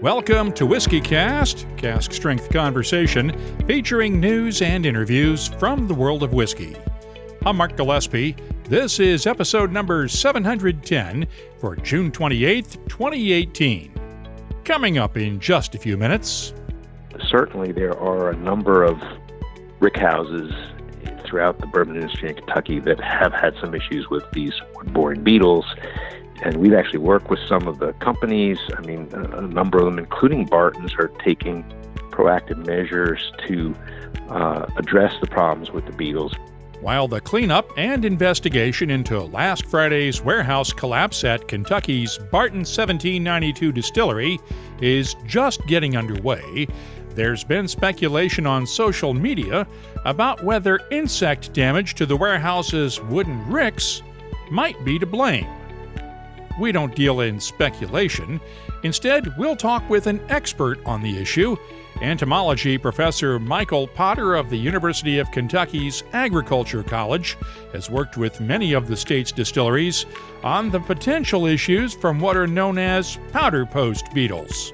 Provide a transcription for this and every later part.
Welcome to WhiskyCast, cask strength conversation featuring news and interviews from the world of whiskey. I'm Mark Gillespie. This is episode number 710 for June 28th, 2018. Coming up in just a few minutes. Certainly there are a number of rickhouses throughout the bourbon industry in Kentucky that have had some issues with these wood-boring beetles. And we've actually worked with some of the companies. A number of them, including Barton's, are taking proactive measures to address the problems with the beetles. While the cleanup and investigation into last Friday's warehouse collapse at Kentucky's Barton 1792 Distillery is just getting underway, there's been speculation on social media about whether insect damage to the warehouse's wooden ricks might be to blame. We don't deal in speculation. Instead, we'll talk with an expert on the issue. Entomology professor Michael Potter of the University of Kentucky's Agriculture College has worked with many of the state's distilleries on the potential issues from what are known as powderpost beetles.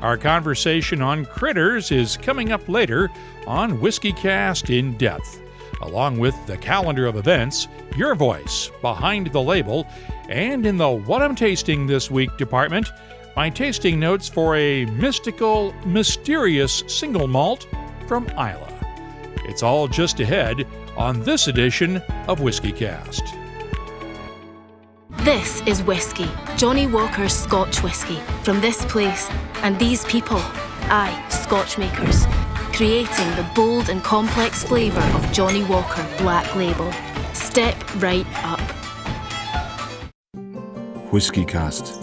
Our conversation on critters is coming up later on WhiskyCast In-Depth, along with the calendar of events, your voice behind the label, and in the What I'm Tasting This Week department, my tasting notes for a mystical, mysterious single malt from Islay. It's all just ahead on this edition of WhiskyCast. This is whiskey, Johnnie Walker's Scotch whiskey, from this place and these people, Scotch makers, creating the bold and complex flavour of Johnnie Walker Black Label. Step right up. WhiskyCast,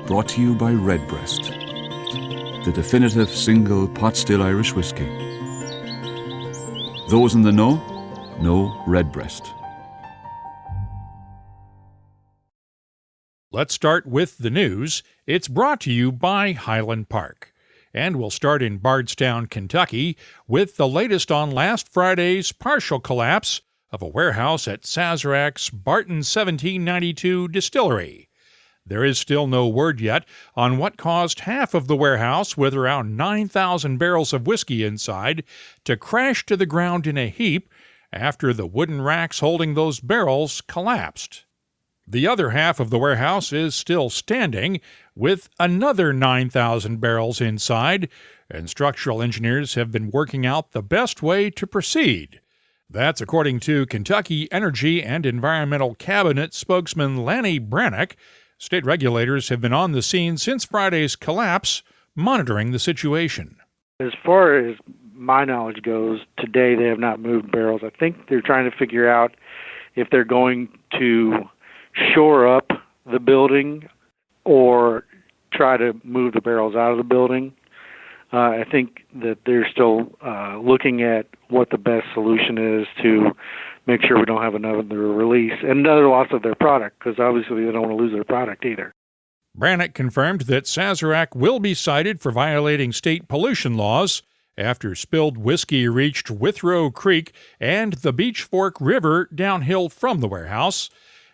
brought to you by Redbreast, the definitive single pot-still Irish whiskey. Those in the know Redbreast. Let's start with the news. It's brought to you by Highland Park. And we'll start in Bardstown, Kentucky, with the latest on last Friday's partial collapse of a warehouse at Sazerac's Barton 1792 Distillery. There is still no word yet on what caused half of the warehouse, with around 9,000 barrels of whiskey inside, to crash to the ground in a heap after the wooden racks holding those barrels collapsed. The other half of the warehouse is still standing, with another 9,000 barrels inside, and structural engineers have been working out the best way to proceed. That's according to Kentucky Energy and Environmental Cabinet spokesman Lanny Brannock. State regulators have been on the scene since Friday's collapse, monitoring the situation. As far as my knowledge goes, today they have not moved barrels. I think they're trying to figure out if they're going to shore up the building or try to move the barrels out of the building. I think that they're still looking at what the best solution is to make sure we don't have another release and another loss of their product, because obviously they don't want to lose their product either. Brannock confirmed that Sazerac will be cited for violating state pollution laws after spilled whiskey reached Withrow Creek and the Beech Fork River downhill from the warehouse.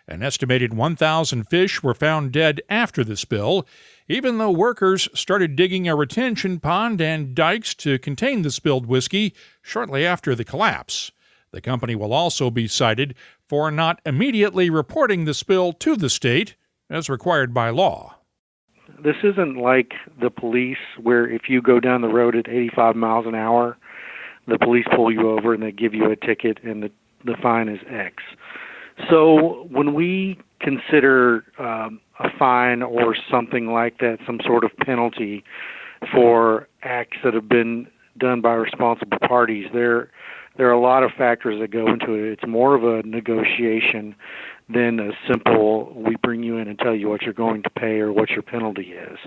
An estimated 1,000 fish were found dead after the spill, even though workers started digging a retention pond and dikes to contain the spilled whiskey shortly after the collapse. The company will also be cited for not immediately reporting the spill to the state, as required by law. This isn't like the police, where if you go down the road at 85 miles an hour, the police pull you over and they give you a ticket and the fine is X. So when we consider a fine or something like that, some sort of penalty for acts that have been done by responsible parties, there are a lot of factors that go into it. It's more of a negotiation than a simple, we bring you in and tell you what you're going to pay or what your penalty is.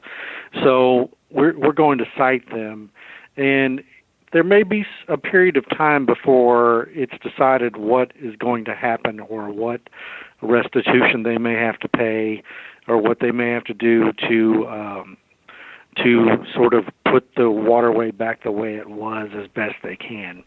So we're going to cite them, and there may be a period of time before it's decided what is going to happen or what restitution they may have to pay or what they may have to do to sort of put the waterway back the way it was as best they can.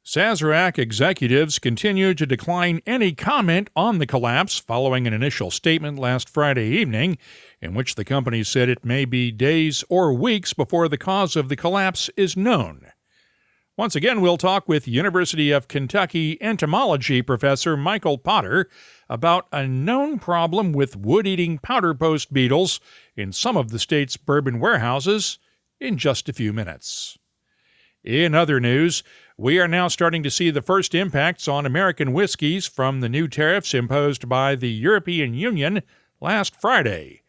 Sazerac executives continue to decline any comment on the collapse following an initial statement last Friday evening in which the company said it may be days or weeks before the cause of the collapse is known. Once again, we'll talk with University of Kentucky entomology professor Michael Potter about a known problem with wood-eating powderpost beetles in some of the state's bourbon warehouses in just a few minutes. In other news, we are now starting to see the first impacts on American whiskeys from the new tariffs imposed by the European Union last Friday.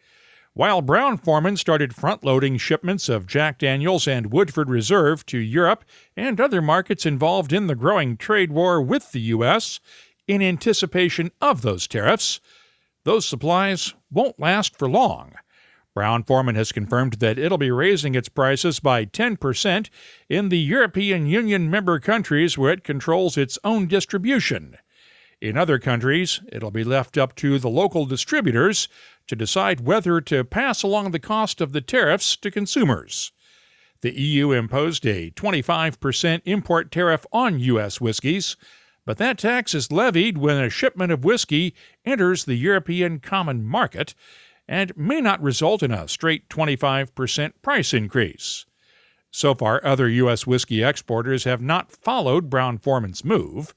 While Brown-Forman started front-loading shipments of Jack Daniel's and Woodford Reserve to Europe and other markets involved in the growing trade war with the U.S., in anticipation of those tariffs, those supplies won't last for long. Brown-Forman has confirmed that it'll be raising its prices by 10% in the European Union member countries where it controls its own distribution. In other countries, it'll be left up to the local distributors to decide whether to pass along the cost of the tariffs to consumers. The EU imposed a 25% import tariff on U.S. whiskeys, but that tax is levied when a shipment of whiskey enters the European common market, and may not result in a straight 25% price increase. So far, other U.S. whiskey exporters have not followed Brown-Forman's move.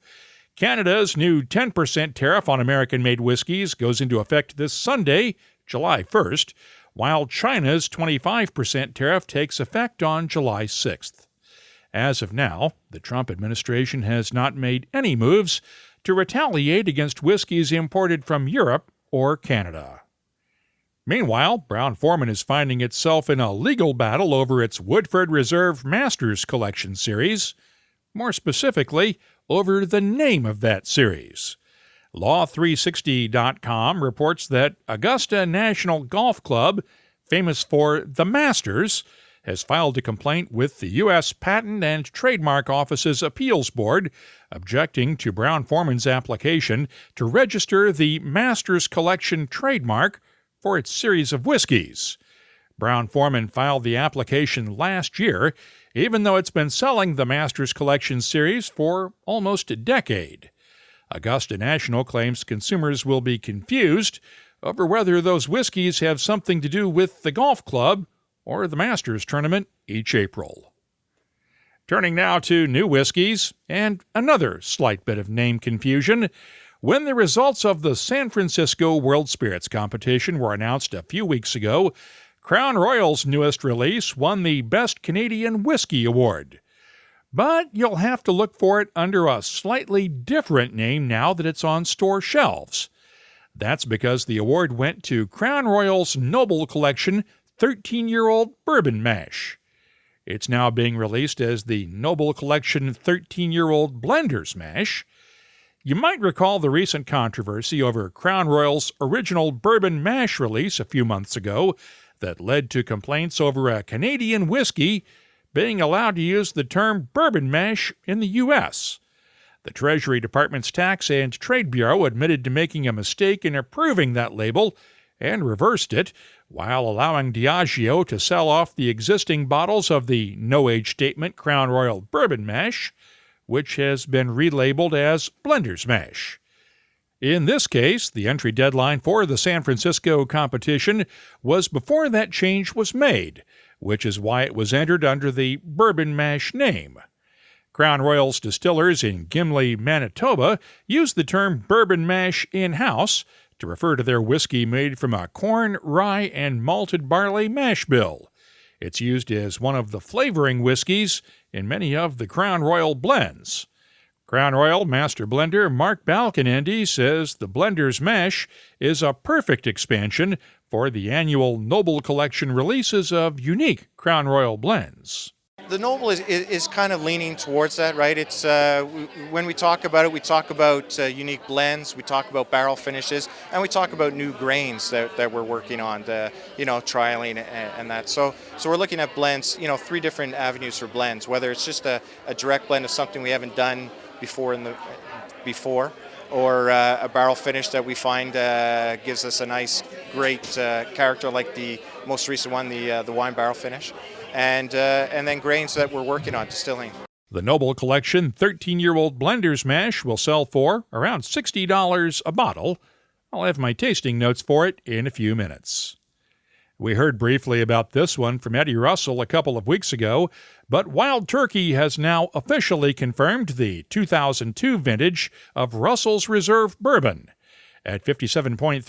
Canada's new 10% tariff on American-made whiskeys goes into effect this Sunday, July 1st, while China's 25% tariff takes effect on July 6th. As of now, the Trump administration has not made any moves to retaliate against whiskeys imported from Europe or Canada. Meanwhile, Brown-Forman is finding itself in a legal battle over its Woodford Reserve Masters Collection series, more specifically, over the name of that series. Law360.com reports that Augusta National Golf Club, famous for the Masters, has filed a complaint with the U.S. Patent and Trademark Office's Appeals Board, objecting to Brown-Forman's application to register the Masters Collection trademark for its series of whiskeys. Brown-Forman filed the application last year, even though it's been selling the Masters Collection series for almost a decade. Augusta National claims consumers will be confused over whether those whiskeys have something to do with the golf club or the Masters tournament each April. Turning now to new whiskeys, and another slight bit of name confusion. When the results of the San Francisco World Spirits Competition were announced a few weeks ago, Crown Royal's newest release won the Best Canadian Whiskey Award. But you'll have to look for it under a slightly different name now that it's on store shelves. That's because the award went to Crown Royal's Noble Collection 13-year-old Bourbon Mash. It's now being released as the Noble Collection 13-year-old Blender's Mash. You might recall the recent controversy over Crown Royal's original Bourbon Mash release a few months ago that led to complaints over a Canadian whiskey being allowed to use the term Bourbon Mash in the U.S. The Treasury Department's Tax and Trade Bureau admitted to making a mistake in approving that label and reversed it, while allowing Diageo to sell off the existing bottles of the no-age statement Crown Royal Bourbon Mash, which has been relabeled as Blender's Mash. In this case, the entry deadline for the San Francisco competition was before that change was made, which is why it was entered under the Bourbon Mash name. Crown Royal's distillers in Gimli, Manitoba, use the term Bourbon Mash in-house to refer to their whiskey made from a corn, rye, and malted barley mash bill. It's used as one of the flavoring whiskeys in many of the Crown Royal blends. Crown Royal Master Blender Mark Balkenende says the Blender's Mash is a perfect expansion for the annual Noble Collection releases of unique Crown Royal blends. The Noble is kind of leaning towards that, right? It's when we talk about it, we talk about unique blends, we talk about barrel finishes, and we talk about new grains that we're working on, trialing and that. So we're looking at blends, 3 different avenues for blends, whether it's just a direct blend of something we haven't done before, or a barrel finish that we find gives us a nice, great character, like the most recent one, the wine barrel finish. And then grains that we're working on distilling. The Noble Collection 13-year-old Blender's Mash will sell for around $60 a bottle. I'll have my tasting notes for it in a few minutes. We heard briefly about this one from Eddie Russell a couple of weeks ago, but Wild Turkey has now officially confirmed the 2002 vintage of Russell's Reserve Bourbon. At 57.3%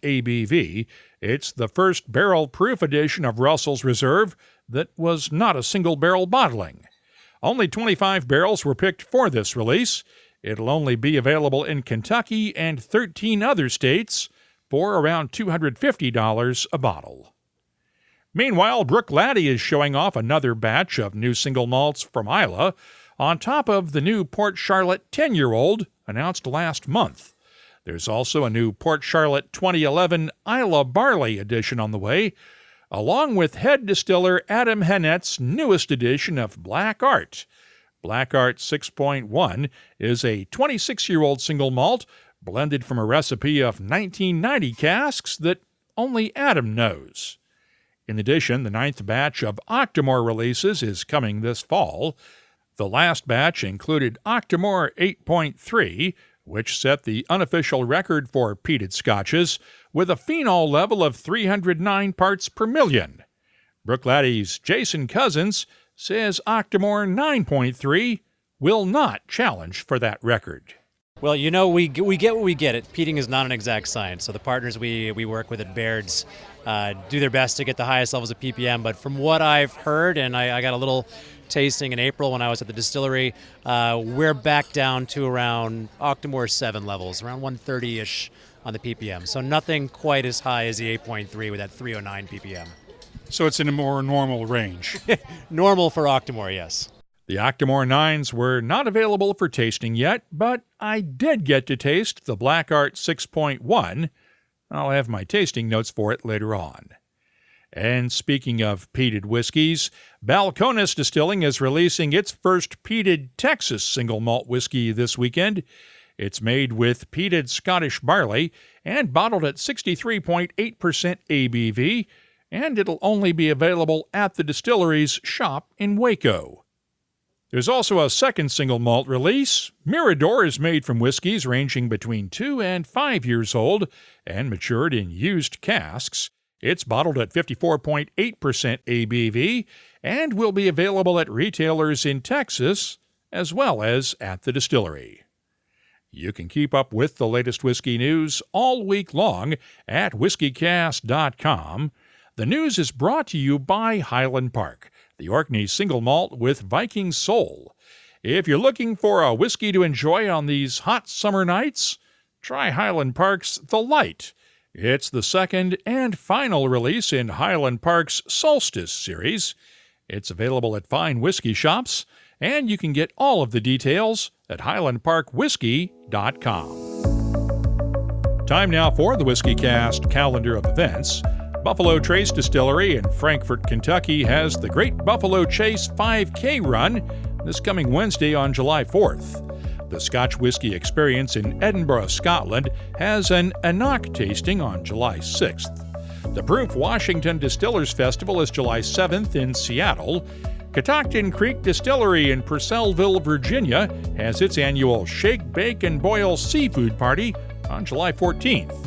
ABV, it's the first barrel-proof edition of Russell's Reserve that was not a single-barrel bottling. Only 25 barrels were picked for this release. It'll only be available in Kentucky and 13 other states for around $250 a bottle. Meanwhile, Bruichladdich is showing off another batch of new single malts from Islay on top of the new Port Charlotte 10-year-old announced last month. There's also a new Port Charlotte 2011 Islay Barley edition on the way, along with head distiller Adam Hennett's newest edition of Black Art. Black Art 6.1 is a 26-year-old single malt blended from a recipe of 1990 casks that only Adam knows. In addition, the 9th batch of Octomore releases is coming this fall. The last batch included Octomore 8.3, which set the unofficial record for peated scotches with a phenol level of 309 parts per million. Bruichladdich's Jason Cousins says Octomore 9.3 will not challenge for that record. Well, you know, we get what we get. Peating is not an exact science, so the partners we work with at Baird's do their best to get the highest levels of ppm, but from what I've heard, and I got a little tasting in April when I was at the distillery, we're back down to around Octomore 7 levels, around 130-ish on the ppm, so nothing quite as high as the 8.3 with that 309 ppm. So it's in a more normal range. Normal for Octomore, yes. The Octomore 9s were not available for tasting yet, but I did get to taste the Black Art 6.1. I'll have my tasting notes for it later on. And speaking of peated whiskeys, Balcones Distilling is releasing its first peated Texas single malt whiskey this weekend. It's made with peated Scottish barley and bottled at 63.8% ABV, and it'll only be available at the distillery's shop in Waco. There's also a second single malt release. Mirador is made from whiskeys ranging between 2 and 5 years old and matured in used casks. It's bottled at 54.8% ABV and will be available at retailers in Texas as well as at the distillery. You can keep up with the latest whiskey news all week long at WhiskyCast.com. The news is brought to you by Highland Park, the Orkney single malt with Viking soul. If you're looking for a whiskey to enjoy on these hot summer nights, try Highland Park's The Light. It's the second and final release in Highland Park's Solstice series. It's available at fine whiskey shops, and you can get all of the details at highlandparkwhiskey.com. Time now for the WhiskyCast calendar of events. Buffalo Trace Distillery in Frankfort, Kentucky has the Great Buffalo Chase 5K run this coming Wednesday on July 4th. The Scotch Whisky Experience in Edinburgh, Scotland has an Enoch tasting on July 6th. The Proof Washington Distillers Festival is July 7th in Seattle. Catoctin Creek Distillery in Purcellville, Virginia has its annual Shake, Bake, and Boil Seafood Party on July 14th.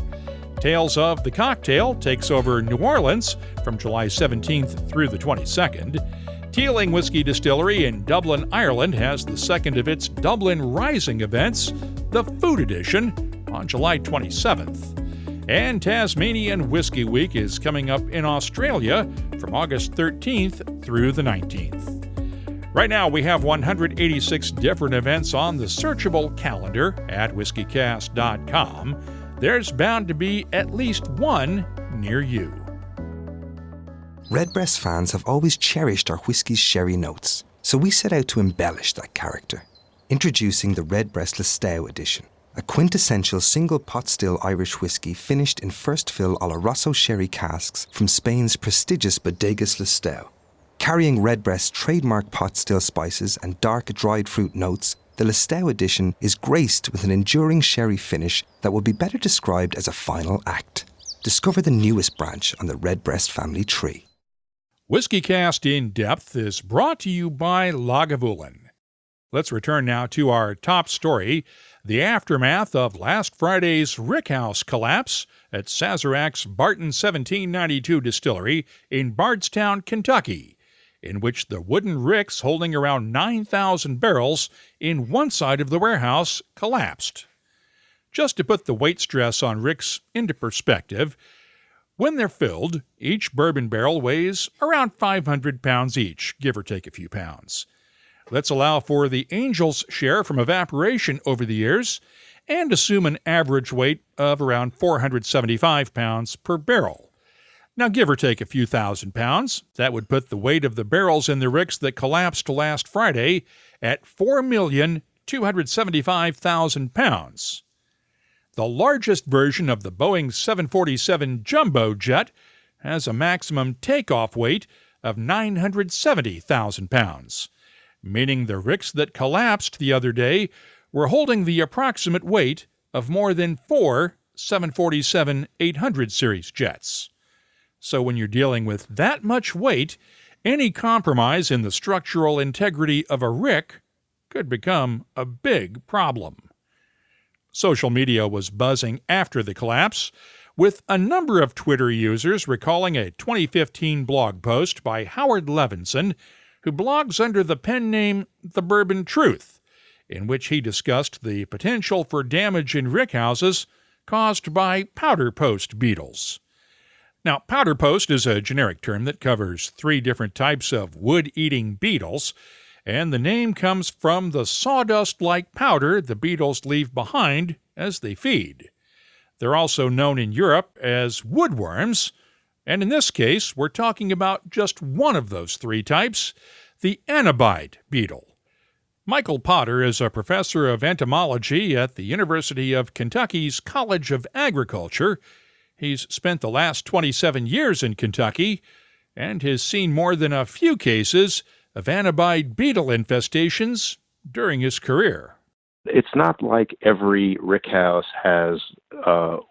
Tales of the Cocktail takes over New Orleans from July 17th through the 22nd. Teeling Whiskey Distillery in Dublin, Ireland has the second of its Dublin Rising events, the Food Edition, on July 27th. And Tasmanian Whiskey Week is coming up in Australia from August 13th through the 19th. Right now, we have 186 different events on the searchable calendar at WhiskyCast.com. There's bound to be at least one near you. Redbreast fans have always cherished our whiskey's sherry notes, so we set out to embellish that character. Introducing the Redbreast Listowel edition, a quintessential single pot still Irish whiskey finished in first fill Oloroso sherry casks from Spain's prestigious Bodegas Listowel. Carrying Redbreast's trademark pot still spices and dark dried fruit notes, the Listowel edition is graced with an enduring sherry finish that would be better described as a final act. Discover the newest branch on the Redbreast family tree. WhiskyCast In-Depth is brought to you by Lagavulin. Let's return now to our top story, the aftermath of last Friday's Rickhouse collapse at Sazerac's Barton 1792 distillery in Bardstown, Kentucky, in which the wooden ricks holding around 9,000 barrels in one side of the warehouse collapsed. Just to put the weight stress on ricks into perspective, when they're filled, each bourbon barrel weighs around 500 pounds each, give or take a few pounds. Let's allow for the Angel's share from evaporation over the years and assume an average weight of around 475 pounds per barrel. Now, give or take a few thousand pounds, that would put the weight of the barrels in the ricks that collapsed last Friday at 4,275,000 pounds. The largest version of the Boeing 747 jumbo jet has a maximum takeoff weight of 970,000 pounds, meaning the ricks that collapsed the other day were holding the approximate weight of more than 4 747-800 series jets. So when you're dealing with that much weight, any compromise in the structural integrity of a rick could become a big problem. Social media was buzzing after the collapse, with a number of Twitter users recalling a 2015 blog post by Howard Levinson, who blogs under the pen name The Bourbon Truth, in which he discussed the potential for damage in rickhouses caused by powderpost beetles. Now, powderpost is a generic term that covers 3 different types of wood-eating beetles, and the name comes from the sawdust-like powder the beetles leave behind as they feed. They're also known in Europe as woodworms, and in this case, we're talking about just one of those 3 types, the Anobiid beetle. Michael Potter is a professor of entomology at the University of Kentucky's College of Agriculture. He's spent the last 27 years in Kentucky and has seen more than a few cases of Anobiid beetle infestations during his career. It's not like every rickhouse has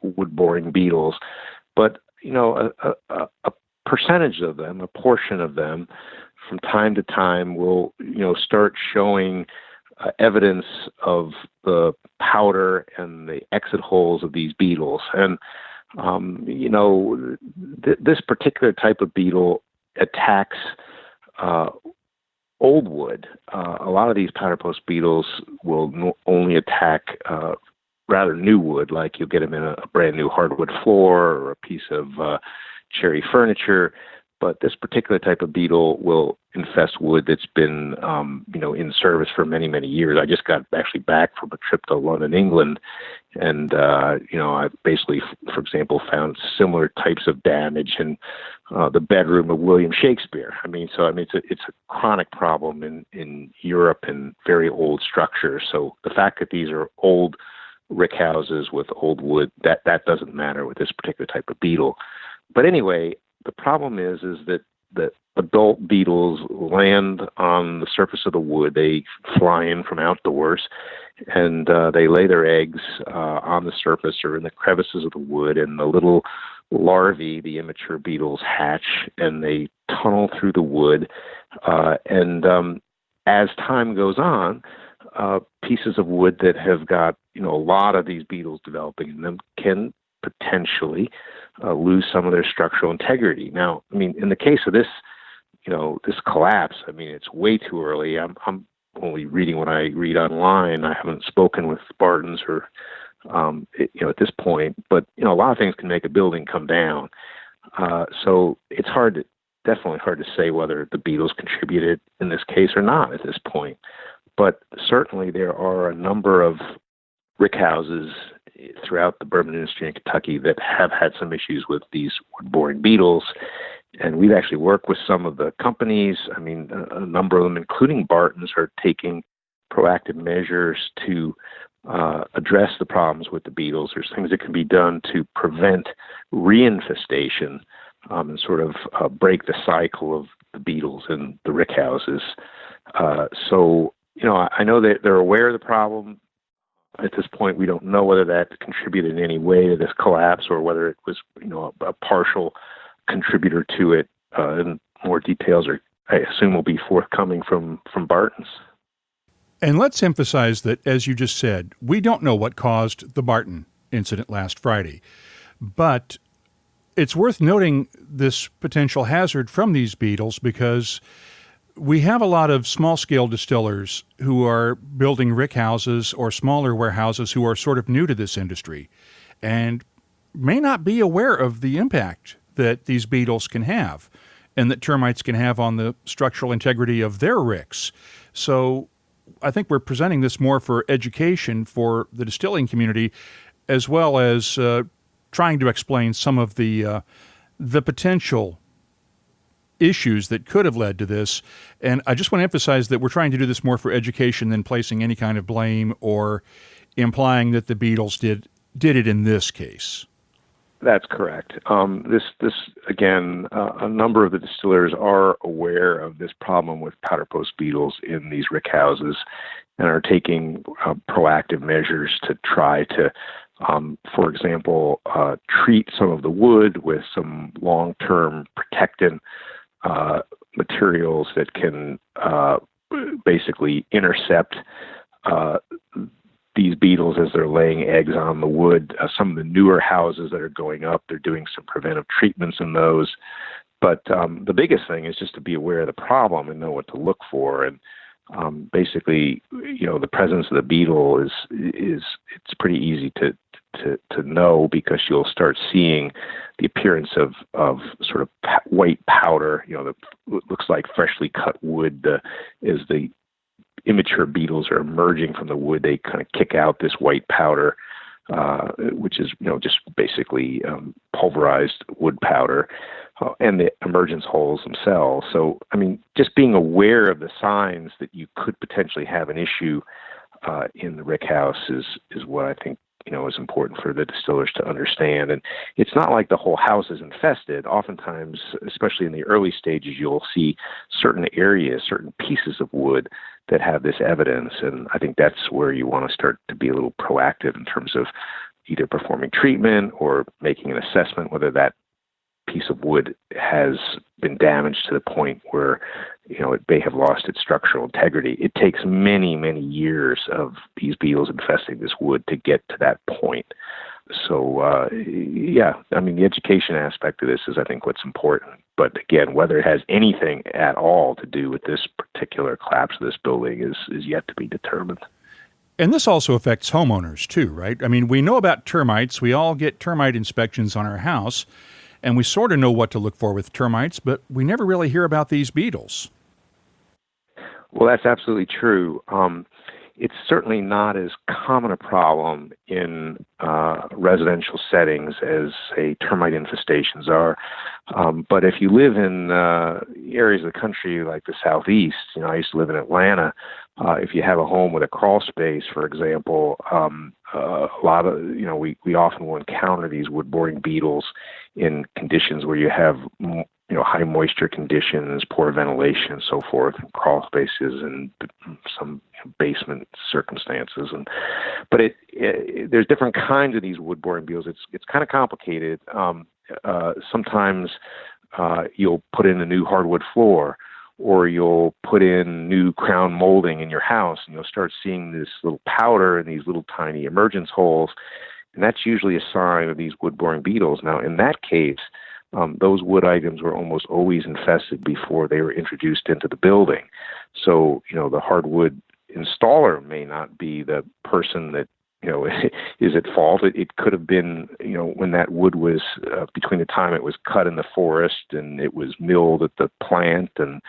wood-boring beetles, but a percentage of them, a portion of them, from time to time will, start showing evidence of the powder and the exit holes of these beetles. And, this particular type of beetle attacks old wood. A lot of these powderpost beetles will only attack rather new wood, like you'll get them in a brand new hardwood floor or a piece of cherry furniture. But this particular type of beetle will infest wood that's been, in service for many, many years. I just got actually back from a trip to London, England, and, I basically, for example, found similar types of damage in the bedroom of William Shakespeare. It's a chronic problem in Europe and very old structures. So the fact that these are old rickhouses with old wood, that doesn't matter with this particular type of beetle. But anyway, the problem is that adult beetles land on the surface of the wood. They fly in from outdoors, and they lay their eggs on the surface or in the crevices of the wood, and the little larvae, the immature beetles, hatch, and they tunnel through the wood. As time goes on, pieces of wood that have got a lot of these beetles developing in them can potentially lose some of their structural integrity. Now, in the case of this, this collapse, it's way too early. I'm only reading what I read online. I haven't spoken with Bartons or, at this point. But a lot of things can make a building come down. So it's definitely hard to say whether the beetles contributed in this case or not at this point. But certainly there are a number of rickhouses throughout the bourbon industry in Kentucky that have had some issues with these wood-boring beetles. And we've actually worked with some of the companies. A number of them, including Barton's, are taking proactive measures to address the problems with the beetles. There's things that can be done to prevent reinfestation and sort of break the cycle of the beetles in the rickhouses. I know that they're aware of the problem. At this point, we don't know whether that contributed in any way to this collapse or whether it was, a partial contributor to it. And more details I assume, will be forthcoming from Barton's. And let's emphasize that, as you just said, we don't know what caused the Barton incident last Friday. But it's worth noting this potential hazard from these beetles because we have a lot of small-scale distillers who are building rickhouses or smaller warehouses who are sort of new to this industry and may not be aware of the impact that these beetles can have and that termites can have on the structural integrity of their ricks. So I think we're presenting this more for education for the distilling community, as well as trying to explain some of the potential issues that could have led to this. And I just want to emphasize that we're trying to do this more for education than placing any kind of blame or implying that the beetles did it in this case. That's correct. This again, a number of the distillers are aware of this problem with powderpost beetles in these rickhouses and are taking proactive measures to try to, for example, treat some of the wood with some long-term protectant materials that can basically intercept these beetles as they're laying eggs on the wood. Some of the newer houses that are going up, they're doing some preventive treatments in those. But the biggest thing is just to be aware of the problem and know what to look for. And basically, the presence of the beetle is it's pretty easy to know because you'll start seeing the appearance of sort of white powder. That looks like freshly cut wood. As the immature beetles are emerging from the wood, they kind of kick out this white powder, which is just basically pulverized wood powder, and the emergence holes themselves. So, just being aware of the signs that you could potentially have an issue in the rickhouse is what I think is important for the distillers to understand. And it's not like the whole house is infested. Oftentimes, especially in the early stages, you'll see certain areas, certain pieces of wood that have this evidence. And I think that's where you want to start to be a little proactive in terms of either performing treatment or making an assessment whether that piece of wood has been damaged to the point where it may have lost its structural integrity. It takes many, many years of these beetles infesting this wood to get to that point. So, the education aspect of this is, I think, what's important. But again, whether it has anything at all to do with this particular collapse of this building is yet to be determined. And this also affects homeowners too, right? We know about termites. We all get termite inspections on our house, and we sort of know what to look for with termites, but we never really hear about these beetles. Well, that's absolutely true. It's certainly not as common a problem in residential settings as, say, termite infestations are. But if you live in areas of the country like the Southeast, I used to live in Atlanta. If you have a home with a crawl space, for example, a lot of, we often will encounter these wood-boring beetles in conditions where you have high moisture conditions, poor ventilation, and so forth, and crawl spaces and some basement circumstances. But there's different kinds of these wood-boring beetles. It's kind of complicated. Sometimes you'll put in a new hardwood floor, or you'll put in new crown molding in your house, and you'll start seeing this little powder and these little tiny emergence holes, and that's usually a sign of these wood-boring beetles. Now, in that case, those wood items were almost always infested before they were introduced into the building. So, the hardwood installer may not be the person that, is at fault. It could have been, when that wood was, between the time it was cut in the forest and it was milled at the plant and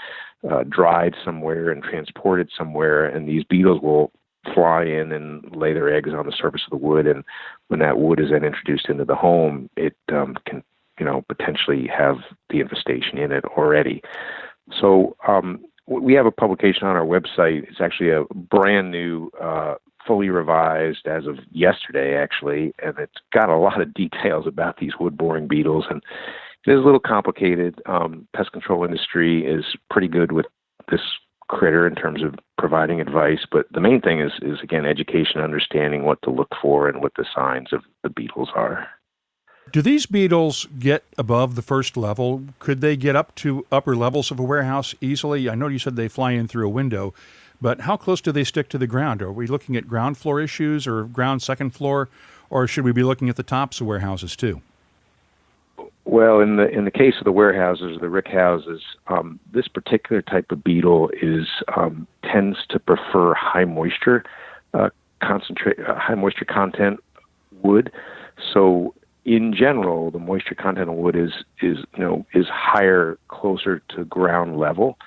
dried somewhere and transported somewhere, and these beetles will fly in and lay their eggs on the surface of the wood. And when that wood is then introduced into the home, it can potentially have the infestation in it already. So we have a publication on our website. It's actually a brand new, fully revised as of yesterday, actually, and it's got a lot of details about these wood-boring beetles. And it is a little complicated. Pest control industry is pretty good with this critter in terms of providing advice, but the main thing is again, education, understanding what to look for and what the signs of the beetles are. Do these beetles get above the first level? Could they get up to upper levels of a warehouse easily? I know you said they fly in through a window, but how close do they stick to the ground? Are we looking at ground floor issues or ground second floor, or should we be looking at the tops of warehouses too? Well, in the case of the warehouses, the rickhouses, this particular type of beetle tends to prefer high moisture content wood. So in general, the moisture content of wood is higher, closer to ground level.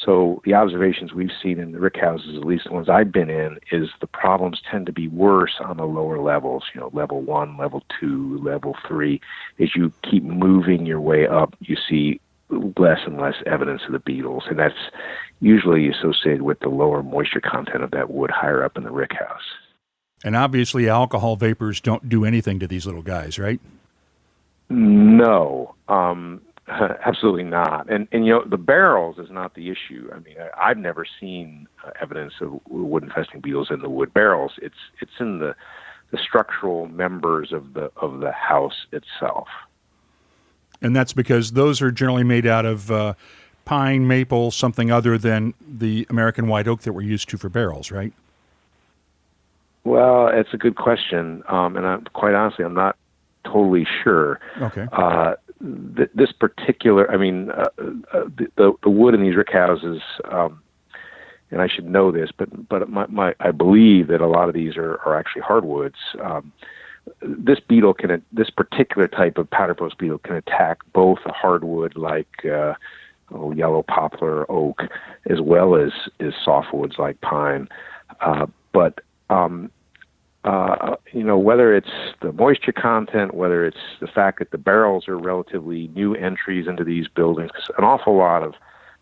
So the observations we've seen in the rickhouses, at least the ones I've been in, is the problems tend to be worse on the lower levels, level 1, level 2, level 3. As you keep moving your way up, you see less and less evidence of the beetles, and that's usually associated with the lower moisture content of that wood higher up in the rickhouse. And obviously alcohol vapors don't do anything to these little guys, right? No. Absolutely not. And the barrels is not the issue. I mean, I've never seen evidence of wood infesting beetles in the wood barrels. It's in the structural members of the house itself. And that's because those are generally made out of pine, maple, something other than the American white oak that we're used to for barrels, right? Well, it's a good question. And quite honestly, I'm not totally sure. Okay. This particular, the wood in these rickhouses, and I should know this, but I believe that a lot of these are actually hardwoods. This particular type of powderpost beetle can attack both a hardwood like yellow poplar, oak, as well as softwoods like pine. Whether it's the moisture content, whether it's the fact that the barrels are relatively new entries into these buildings, 'cause an awful lot of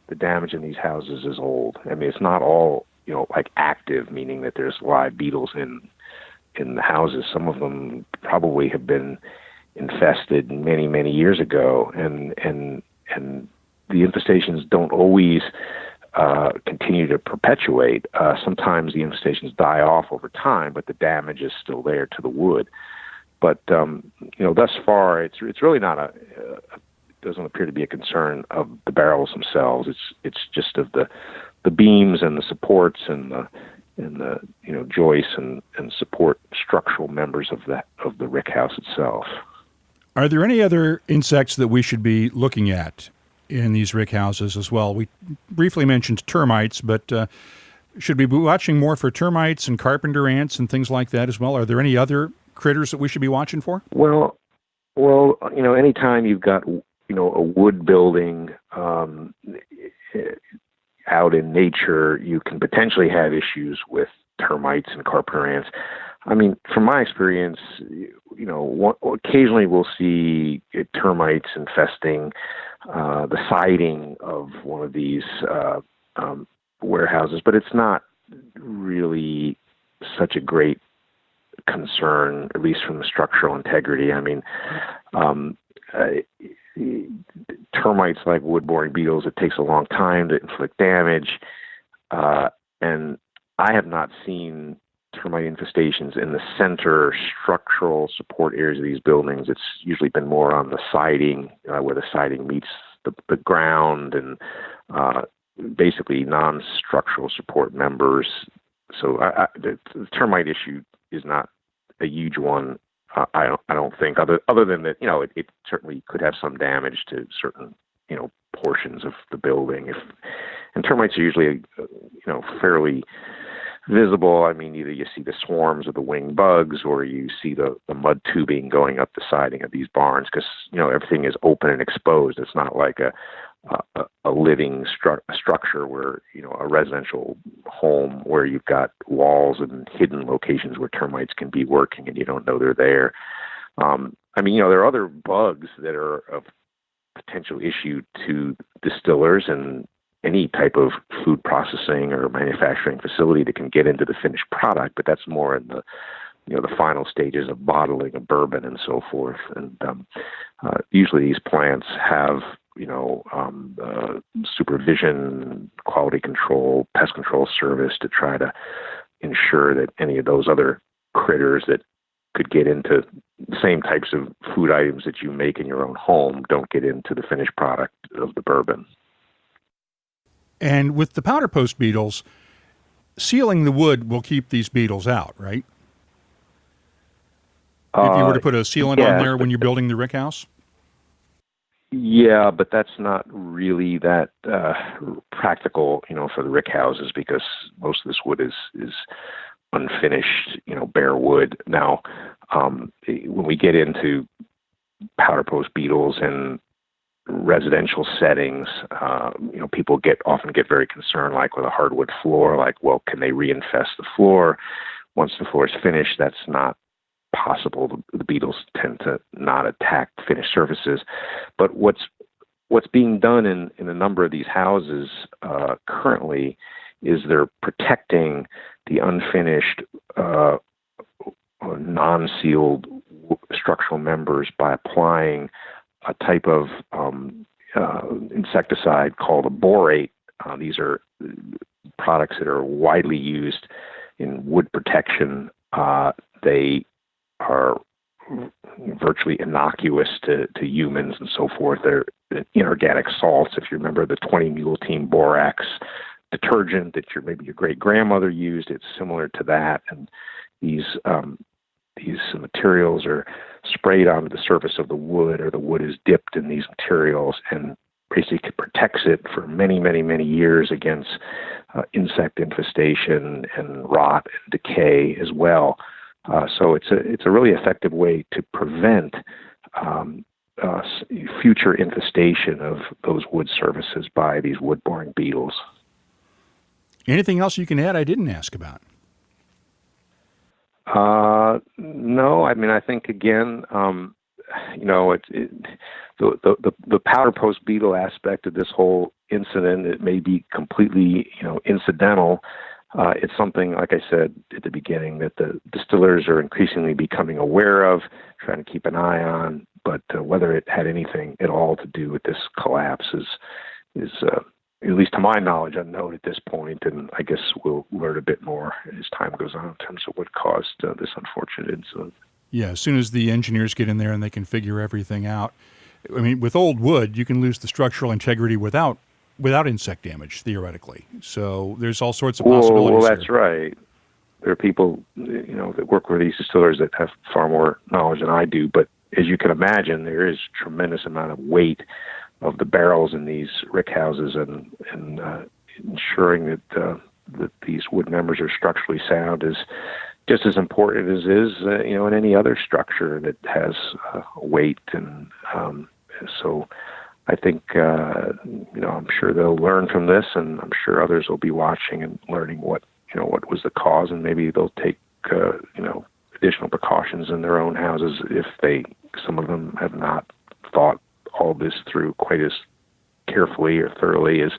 the damage in these houses is old. I mean, it's not all, like active, meaning that there's live beetles in the houses. Some of them probably have been infested many, many years ago, and the infestations don't always continue to perpetuate. Sometimes the infestations die off over time, but the damage is still there to the wood. But thus far, it's really not it doesn't appear to be a concern of the barrels themselves. It's just of the beams and the supports and the joists and support structural members of the rickhouse itself. Are there any other insects that we should be looking at in these rickhouses as well? We briefly mentioned termites, but should we be watching more for termites and carpenter ants and things like that as well? Are there any other critters that we should be watching for? Well, anytime you've got a wood building out in nature, you can potentially have issues with termites and carpenter ants. I mean, from my experience, occasionally we'll see termites infesting the siding of one of these warehouses, but it's not really such a great concern, at least from the structural integrity. I mean, termites, like wood-boring beetles, it takes a long time to inflict damage, and I have not seen termite infestations in the center structural support areas of these buildings. It's usually been more on the siding, where the siding meets the ground, and basically non-structural support members. So the termite issue is not a huge one. I don't think, other than that, it certainly could have some damage to certain, portions of the building. And termites are usually, fairly visible. I mean, either you see the swarms of the winged bugs, or you see the mud tubing going up the siding of these barns, because everything is open and exposed. It's not like a living structure where a residential home where you've got walls and hidden locations where termites can be working and you don't know they're there. There are other bugs that are of potential issue to distillers and any type of food processing or manufacturing facility that can get into the finished product, but that's more in the the final stages of bottling a bourbon and so forth. And usually these plants have supervision, quality control, pest control service to try to ensure that any of those other critters that could get into the same types of food items that you make in your own home don't get into the finished product of the bourbon. And with the powderpost beetles, sealing the wood will keep these beetles out, right? If you were to put a sealant on there when you're building the rickhouse? Yeah, but that's not really that practical, for the rickhouses, because most of this wood is unfinished, bare wood. Now, when we get into powderpost beetles and residential settings, people often get very concerned, like with a hardwood floor, like, well, can they reinfest the floor? Once the floor is finished, that's not possible. The beetles tend to not attack finished surfaces. But what's being done in a number of these houses currently is they're protecting the unfinished non-sealed structural members by applying a type of insecticide called a borate. These are products that are widely used in wood protection. They are virtually innocuous to humans and so forth. They're inorganic salts. If you remember the 20-multein borax detergent that maybe your great-grandmother used, it's similar to that. And these materials are sprayed onto the surface of the wood, or the wood is dipped in these materials, and basically protects it for many, many, many years against insect infestation and rot and decay as well. So it's a really effective way to prevent future infestation of those wood surfaces by these wood-boring beetles. Anything else you can add I didn't ask about? No, I think again, the powderpost beetle aspect of this whole incident, it may be completely, incidental. It's something, like I said at the beginning, that the distillers are increasingly becoming aware of, trying to keep an eye on. But whether it had anything at all to do with this collapse is at least to my knowledge, unknown at this point, and I guess we'll learn a bit more as time goes on in terms of what caused this unfortunate incident. Yeah, as soon as the engineers get in there and they can figure everything out. With old wood, you can lose the structural integrity without insect damage, theoretically. So there's all sorts of possibilities. Well, that's right. There are people, that work with these distillers that have far more knowledge than I do. But as you can imagine, there is a tremendous amount of weight of the barrels in these rickhouses, and ensuring that these wood members are structurally sound is just as important as is, in any other structure that has weight. And so I think, I'm sure they'll learn from this, and I'm sure others will be watching and learning what was the cause, and maybe they'll take, additional precautions in their own houses if some of them have not thought all this through quite as carefully or thoroughly as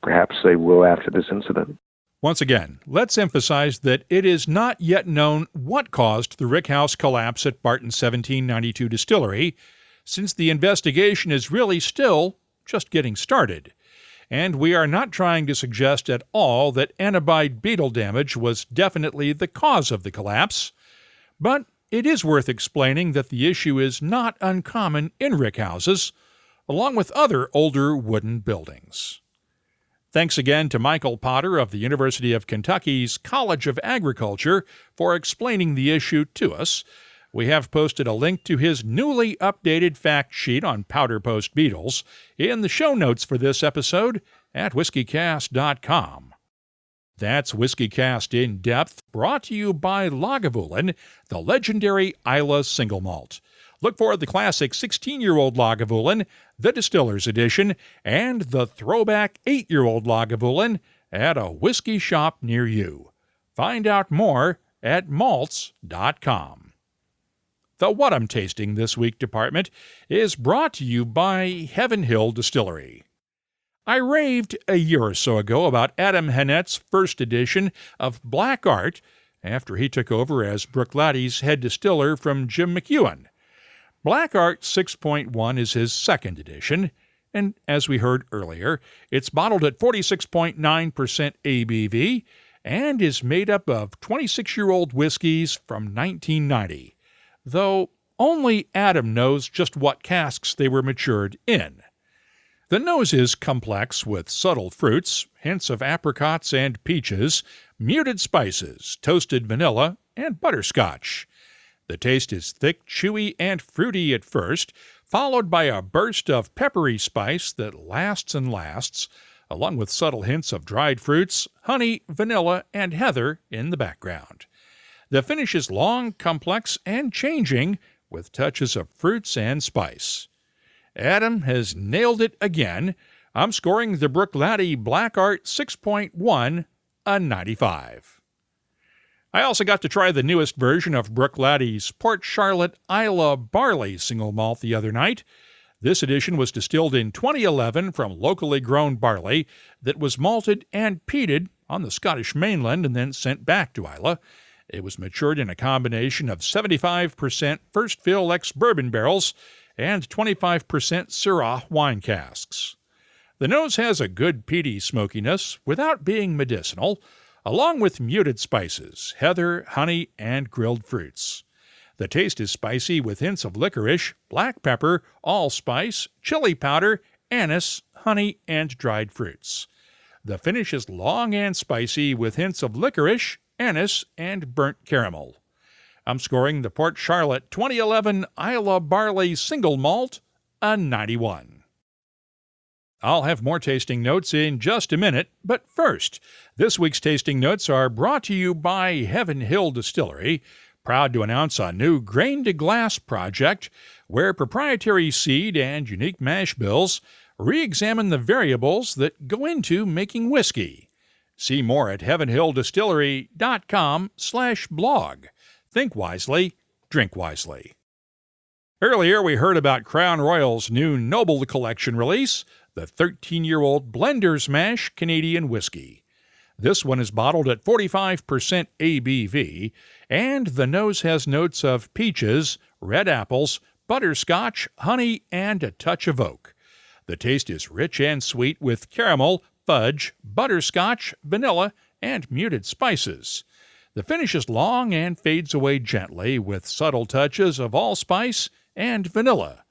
perhaps they will after this incident. Once again, let's emphasize that it is not yet known what caused the rickhouse collapse at Barton 1792 Distillery, since the investigation is really still just getting started. And we are not trying to suggest at all that Anobiid beetle damage was definitely the cause of the collapse, but it is worth explaining that the issue is not uncommon in rickhouses, along with other older wooden buildings. Thanks again to Michael Potter of the University of Kentucky's College of Agriculture for explaining the issue to us. We have posted a link to his newly updated fact sheet on powderpost beetles in the show notes for this episode at whiskycast.com. That's WhiskyCast In-Depth, brought to you by Lagavulin, the legendary Islay single malt. Look for the classic 16-year-old Lagavulin, the Distiller's Edition, and the throwback 8-year-old Lagavulin at a whiskey shop near you. Find out more at malts.com. The What I'm Tasting This Week department is brought to you by Heaven Hill Distillery. I raved a year or so ago about Adam Hennett's first edition of Black Art after he took over as Bruichladdich head distiller from Jim McEwen. Black Art 6.1 is his second edition, and as we heard earlier, it's bottled at 46.9% ABV and is made up of 26-year-old whiskeys from 1990, though only Adam knows just what casks they were matured in. The nose is complex with subtle fruits, hints of apricots and peaches, muted spices, toasted vanilla, and butterscotch. The taste is thick, chewy, and fruity at first, followed by a burst of peppery spice that lasts and lasts, along with subtle hints of dried fruits, honey, vanilla, and heather in the background. The finish is long, complex, and changing, with touches of fruits and spice. Adam has nailed it again. I'm scoring the Bruichladdich Black Art 6.1 a 95. I also got to try the newest version of Bruichladdich Port Charlotte Islay Barley Single Malt the other night. This edition was distilled in 2011 from locally grown barley that was malted and peated on the Scottish mainland and then sent back to Islay. It was matured in a combination of 75% first fill ex-bourbon barrels and 25% Syrah wine casks. The nose has a good peaty smokiness without being medicinal, along with muted spices, heather, honey, and grilled fruits. The taste is spicy with hints of licorice, black pepper, allspice, chili powder, anise, honey, and dried fruits. The finish is long and spicy with hints of licorice, anise, and burnt caramel. I'm scoring the Port Charlotte 2011 Islay Barley Single Malt a 91. I'll have more tasting notes in just a minute, but first, this week's tasting notes are brought to you by Heaven Hill Distillery, proud to announce a new grain-to-glass project where proprietary seed and unique mash bills re-examine the variables that go into making whiskey. See more at heavenhilldistillery.com/blog. Think wisely, drink wisely. Earlier, we heard about Crown Royal's new Noble Collection release, the 13-year-old Blender's Mash Canadian Whiskey. This one is bottled at 45% ABV, and the nose has notes of peaches, red apples, butterscotch, honey, and a touch of oak. The taste is rich and sweet with caramel, fudge, butterscotch, vanilla, and muted spices. The finish is long and fades away gently with subtle touches of allspice and vanilla.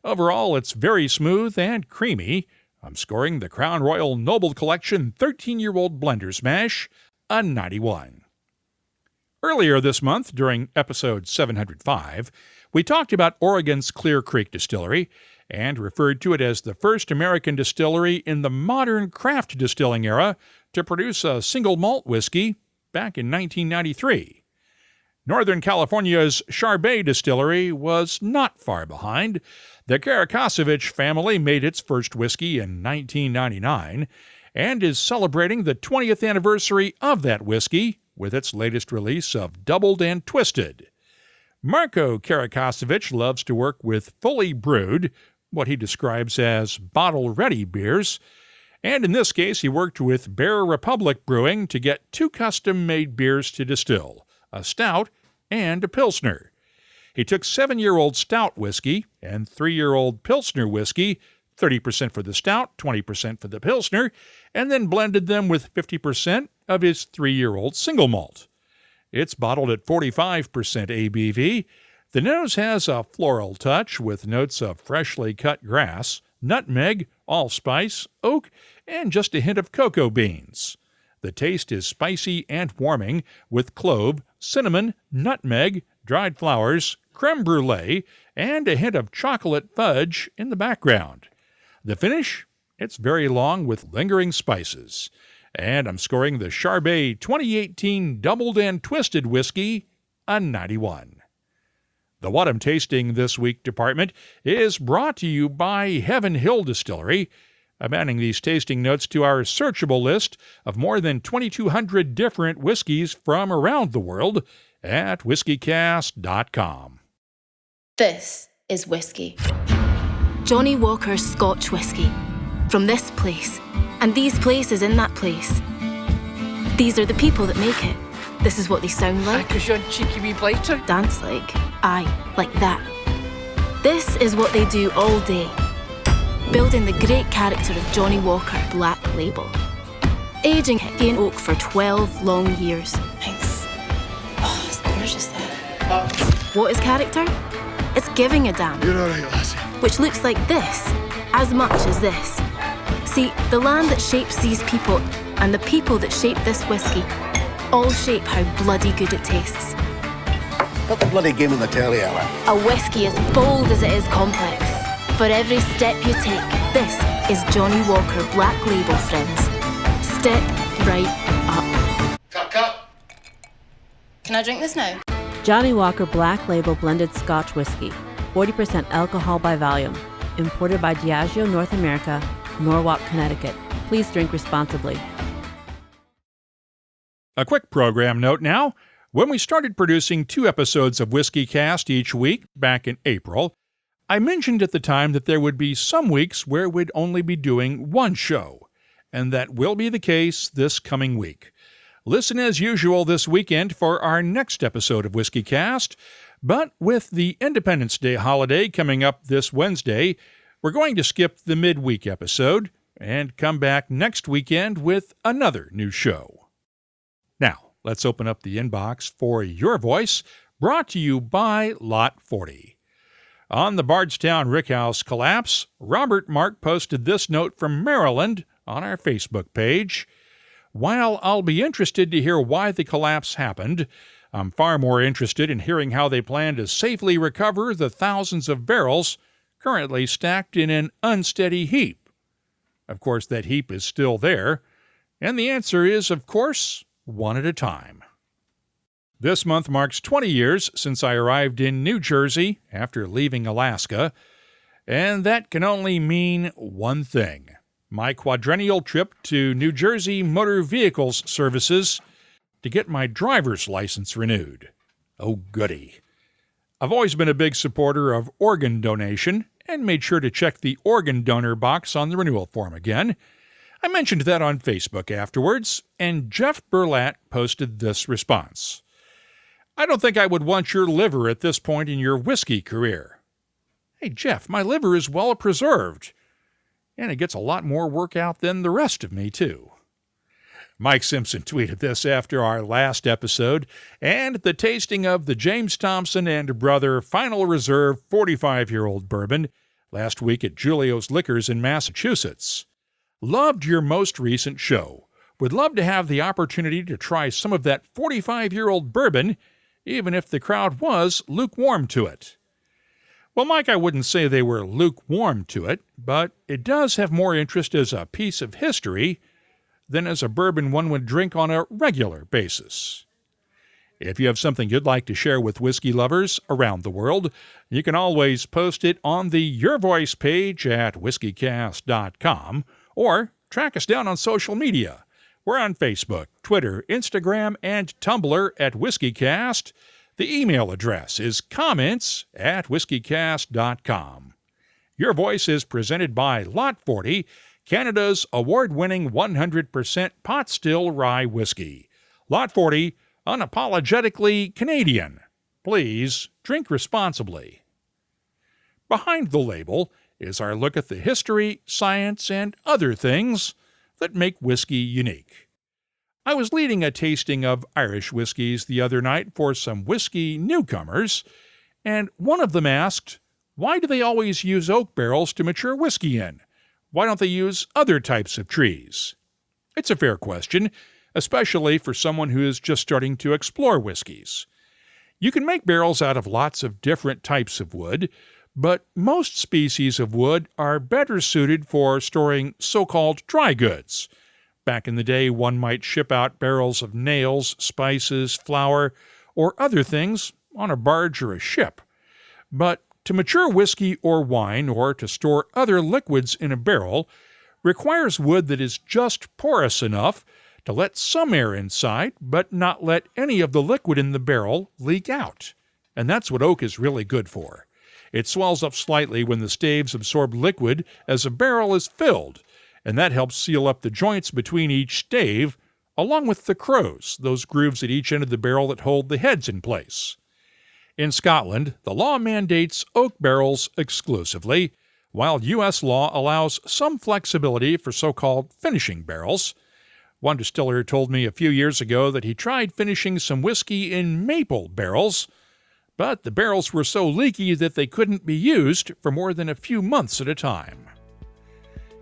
Overall, it's very smooth and creamy. I'm scoring the Crown Royal Noble Collection 13-year-old Blender's Mash a 91. Earlier this month, during episode 705, we talked about Oregon's Clear Creek Distillery and referred to it as the first American distillery in the modern craft distilling era to produce a single malt whiskey back in 1993. Northern California's Charbet Distillery was not far behind. The Karakasevich family made its first whiskey in 1999 and is celebrating the 20th anniversary of that whiskey with its latest release of Doubled and Twisted. Marco Karakasevich loves to work with fully brewed, what he describes as bottle-ready beers, and in this case he worked with Bear Republic Brewing to get two custom-made beers to distill, a stout and a pilsner. He took 7-year-old stout whiskey and 3-year-old pilsner whiskey, 30% for the stout, 20% for the pilsner, and then blended them with 50% of his 3-year-old single malt. It's bottled at 45% ABV. The nose has a floral touch with notes of freshly cut grass, nutmeg, allspice, oak, and just a hint of cocoa beans. The taste is spicy and warming with clove, cinnamon, nutmeg, dried flowers, creme brulee, and a hint of chocolate fudge in the background. The finish? It's very long with lingering spices. And I'm scoring the Charbet 2018 Doubled and Twisted Whiskey a 91. The What I'm Tasting This Week department is brought to you by Heaven Hill Distillery. I'm adding these tasting notes to our searchable list of more than 2,200 different whiskeys from around the world at WhiskyCast.com. This is whiskey. Johnny Walker's Scotch whiskey. From this place, and these places in that place. These are the people that make it. This is what they sound like. Because you're a cheeky wee blighter. Dance like. Aye, like that. This is what they do all day. Building the great character of Johnny Walker Black Label. Aging in oak for 12 long years. Thanks. Oh, it's gorgeous there. What is character? It's giving a damn. You're all right, lassie. Which looks like this. as much as this. See, the land that shapes these people and the people that shape this whiskey all shape how bloody good it tastes. Put the bloody game on the telly, Ella. A whiskey as bold as it is complex. For every step you take, this is Johnnie Walker Black Label, friends. Step right up. Cut. Can I drink this now? Johnnie Walker Black Label Blended Scotch Whiskey. 40% alcohol by volume. Imported by Diageo North America, Norwalk, Connecticut. Please drink responsibly. A quick program note now. When we started producing 2 episodes of WhiskyCast each week back in April, I mentioned at the time that there would be some weeks where we'd only be doing 1 show, and that will be the case this coming week. Listen as usual this weekend for our next episode of WhiskyCast, but with the Independence Day holiday coming up this Wednesday, we're going to skip the midweek episode and come back next weekend with another new show. Now, let's open up the inbox for your voice, brought to you by Lot 40. On the Bardstown Rickhouse collapse, Robert Mark posted this note from Maryland on our Facebook page. While I'll be interested to hear why the collapse happened, I'm far more interested in hearing how they plan to safely recover the thousands of barrels currently stacked in an unsteady heap. Of course, that heap is still there, and the answer is, of course, one at a time. This month marks 20 years since I arrived in New Jersey after leaving Alaska, and that can only mean one thing: my quadrennial trip to New Jersey Motor Vehicles Services to get my driver's license renewed. Oh, goody. I've always been a big supporter of organ donation and made sure to check the organ donor box on the renewal form again. I mentioned that on Facebook afterwards, and Jeff Burlatt posted this response. I don't think I would want your liver at this point in your whiskey career. Hey, Jeff, my liver is well preserved, and it gets a lot more work out than the rest of me, too. Mike Simpson tweeted this after our last episode, and the tasting of the James Thompson and Brother Final Reserve 45-year-old bourbon last week at Julio's Liquors in Massachusetts. Loved your most recent show. Would love to have the opportunity to try some of that 45-year-old bourbon, even if the crowd was lukewarm to it. Well, Mike, I wouldn't say they were lukewarm to it, but it does have more interest as a piece of history than as a bourbon one would drink on a regular basis. If you have something you'd like to share with whiskey lovers around the world, you can always post it on the Your Voice page at whiskycast.com, or track us down on social media. We're on Facebook, Twitter, Instagram, and Tumblr at WhiskyCast. The email address is comments@whiskycast.com. Your Voice is presented by Lot 40, Canada's award-winning 100% pot still rye whiskey. Lot 40, unapologetically Canadian. Please drink responsibly. Behind the label is our look at the history, science, and other things that make whiskey unique. I was leading a tasting of Irish whiskeys the other night for some whiskey newcomers, and one of them asked, why do they always use oak barrels to mature whiskey in? Why don't they use other types of trees? It's a fair question, especially for someone who is just starting to explore whiskeys. You can make barrels out of lots of different types of wood, but most species of wood are better suited for storing so-called dry goods. Back in the day, one might ship out barrels of nails, spices, flour, or other things on a barge or a ship. But to mature whiskey or wine, or to store other liquids in a barrel, requires wood that is just porous enough to let some air inside, but not let any of the liquid in the barrel leak out. And that's what oak is really good for. It swells up slightly when the staves absorb liquid as a barrel is filled, and that helps seal up the joints between each stave, along with the crows, those grooves at each end of the barrel that hold the heads in place. In Scotland, the law mandates oak barrels exclusively, while U.S. law allows some flexibility for so-called finishing barrels. One distiller told me a few years ago that he tried finishing some whiskey in maple barrels, but the barrels were so leaky that they couldn't be used for more than a few months at a time.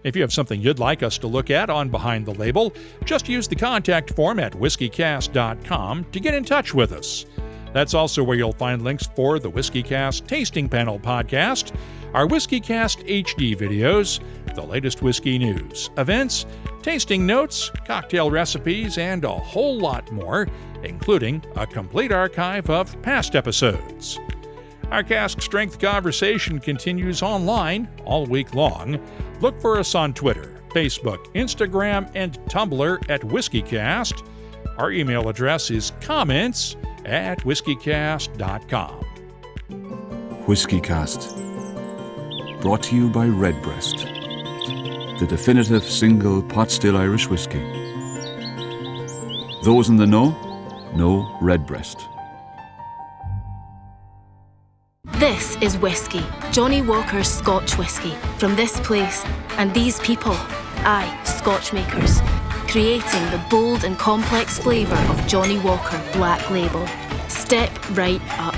If you have something you'd like us to look at on Behind the Label, just use the contact form at whiskycast.com to get in touch with us. That's also where you'll find links for the WhiskyCast Tasting Panel podcast, our WhiskyCast HD videos, the latest whiskey news, events, tasting notes, cocktail recipes, and a whole lot more, including a complete archive of past episodes. Our cask strength conversation continues online all week long. Look for us on Twitter, Facebook, Instagram, and Tumblr at WhiskyCast. Our email address is comments@whiskycast.com. WhiskyCast. Brought to you by Redbreast, the definitive single pot still Irish whiskey. Those in the know Redbreast. This is whiskey, Johnny Walker's Scotch whiskey, from this place and these people, aye, Scotch makers, creating the bold and complex flavour of Johnny Walker Black Label. Step right up.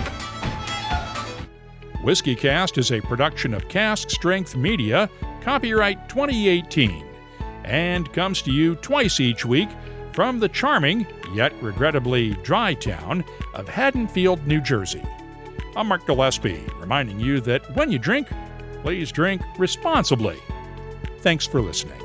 WhiskyCast is a production of Cask Strength Media, copyright 2018, and comes to you twice each week from the charming, yet regrettably dry town of Haddonfield, New Jersey. I'm Mark Gillespie, reminding you that when you drink, please drink responsibly. Thanks for listening.